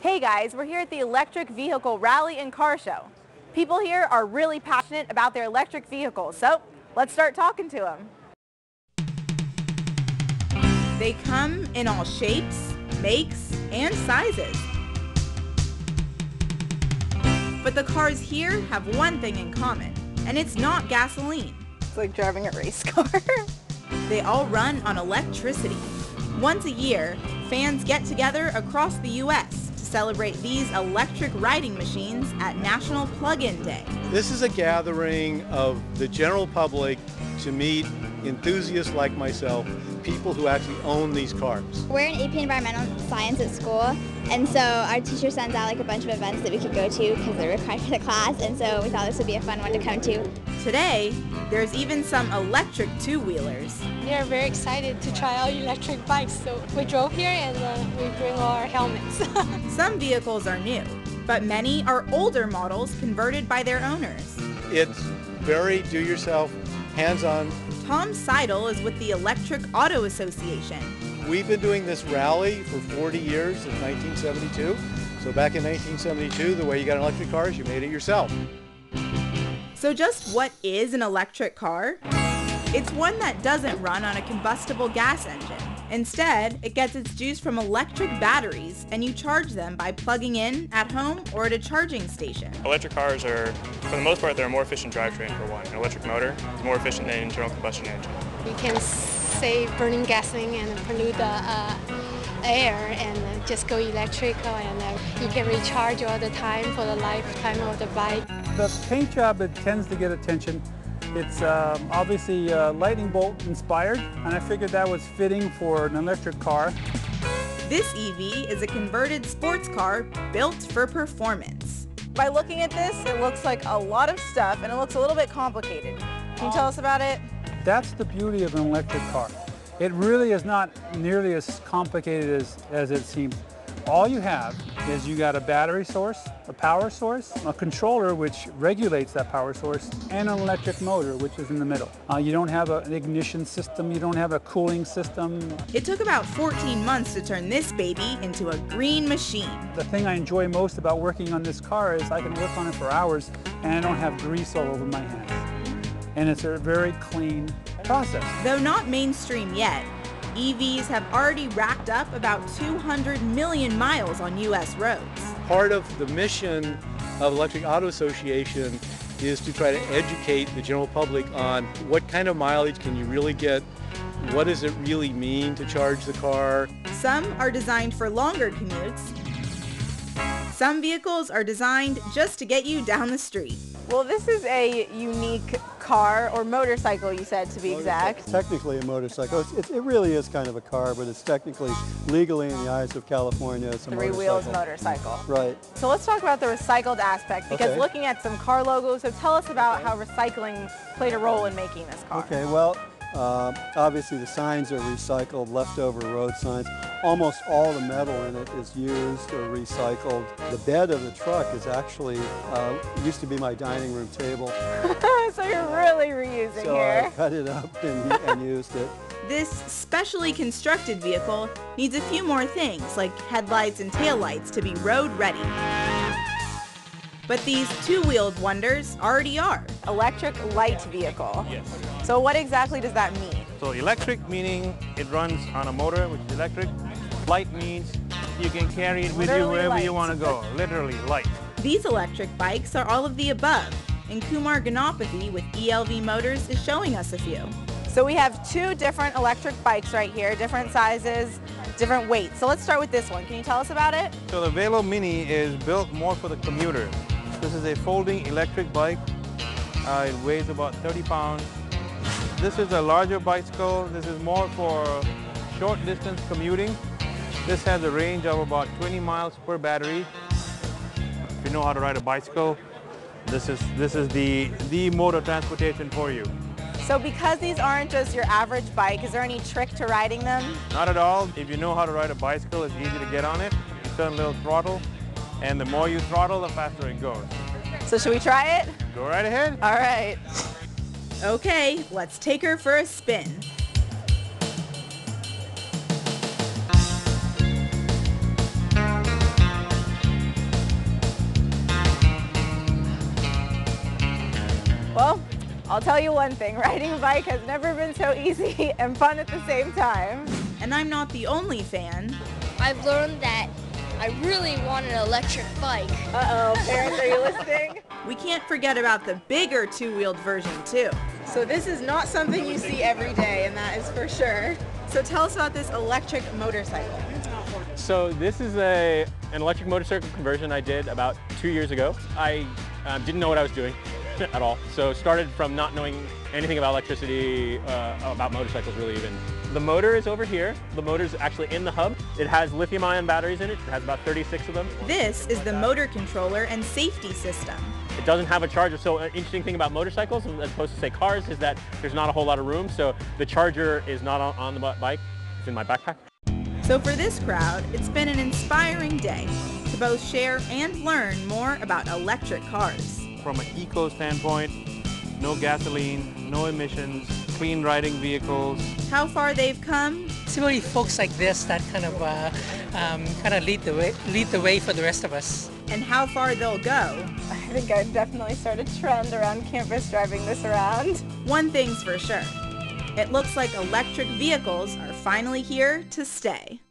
Hey guys, we're here at the Electric Vehicle Rally and Car Show. People here are really passionate about their electric vehicles, so let's start talking to them. They come in all shapes, makes, and sizes. But the cars here have one thing in common, and it's not gasoline. It's like driving a race car. They all run on electricity. Once a year, fans get together across the U.S. to celebrate these electric riding machines at National Plug-in Day. This is a gathering of the general public to meet enthusiasts like myself, people who actually own these cars. We're in AP Environmental Science at school, and so our teacher sends out like a bunch of events that we could go to because they're required for the class, and so we thought this would be a fun one to come to. Today, there's even some electric two-wheelers. We are very excited to try out electric bikes, so we drove here and we bring our helmets. Some vehicles are new, but many are older models converted by their owners. It's very do-yourself, hands-on. Tom Seidel is with the Electric Auto Association. We've been doing this rally for 40 years, since 1972. So back in 1972, the way you got an electric car is you made it yourself. So just what is an electric car? It's one that doesn't run on a combustible gas engine. Instead, it gets its juice from electric batteries, and you charge them by plugging in at home or at a charging station. Electric cars are, for the most part, they're a more efficient drivetrain for one. An electric motor is more efficient than an internal combustion engine. You can save burning gasoline and pollute the air and just go electrical, and you can recharge all the time for the lifetime of the bike. The paint job, it tends to get attention. It's obviously lightning bolt inspired, and I figured that was fitting for an electric car. This EV is a converted sports car built for performance. By looking at this, it looks like a lot of stuff and it looks a little bit complicated. Can you tell us about it? That's the beauty of an electric car. It really is not nearly as complicated as it seems. All you have is you got a battery source, a power source, a controller which regulates that power source, and an electric motor which is in the middle. You don't have an ignition system, you don't have a cooling system. It took about 14 months to turn this baby into a green machine. The thing I enjoy most about working on this car is I can work on it for hours and I don't have grease all over my hands. And it's a very clean process. Though not mainstream yet, EVs have already racked up about 200 million miles on U.S. roads. Part of the mission of Electric Auto Association is to try to educate the general public on what kind of mileage can you really get, what does it really mean to charge the car. Some are designed for longer commutes. Some vehicles are designed just to get you down the street. Well, this is a unique car, or motorcycle you said to be exact. Technically a motorcycle. It really is kind of a car, but it's technically, legally in the eyes of California, it's a Three wheels motorcycle. Right. So let's talk about the recycled aspect, because Okay. looking at some car logos, so tell us about how recycling played a role in making this car. Okay, well, obviously the signs are recycled, leftover road signs. Almost all the metal in it is used or recycled. The bed of the truck is actually, used to be my dining room table. So you're really reusing So here. I cut it up and used it. This specially constructed vehicle needs a few more things, like headlights and taillights, to be road ready. But these two-wheeled wonders already are. Electric light vehicle. Yes. So what exactly does that mean? So electric meaning it runs on a motor, which is electric. Light means you can carry it with Literally you wherever light. you want to go. Literally light. These electric bikes are all of the above, and Kumar Ganapathy with ELV Motors is showing us a few. So we have two different electric bikes right here, different sizes, different weights. So let's start with this one. Can you tell us about it? So the Velo Mini is built more for the commuters. This is a folding electric bike. It weighs about 30 pounds. This is a larger bicycle. This is more for short distance commuting. This has a range of about 20 miles per battery. If you know how to ride a bicycle, this is the mode of transportation for you. So because these aren't just your average bike, is there any trick to riding them? Not at all. If you know how to ride a bicycle, it's easy to get on it. You turn a little throttle, and the more you throttle, the faster it goes. So should we try it? Go right ahead. All right. Okay, let's take her for a spin. I'll tell you one thing, riding a bike has never been so easy and fun at the same time. And I'm not the only fan. I've learned that I really want an electric bike. Uh-oh, parents, are you listening? We can't forget about the bigger two-wheeled version too. So this is not something you see every day, and that is for sure. So tell us about this electric motorcycle. So this is an electric motorcycle conversion I did about 2 years ago. I didn't know what I was doing at all. So started from not knowing anything about electricity, about motorcycles really even. The motor is over here. The motor is actually in the hub. It has lithium-ion batteries in it. It has about 36 of them. This is the motor controller and safety system. It doesn't have a charger. So an interesting thing about motorcycles, as opposed to say cars, is that there's not a whole lot of room. So the charger is not on the bike. It's in my backpack. So for this crowd, it's been an inspiring day to both share and learn more about electric cars. From an eco standpoint, no gasoline, no emissions, clean riding vehicles. How far they've come. It's really folks like this that kind of lead the way for the rest of us. And how far they'll go. I think I'd definitely start a trend around campus driving this around. One thing's for sure. It looks like electric vehicles are finally here to stay.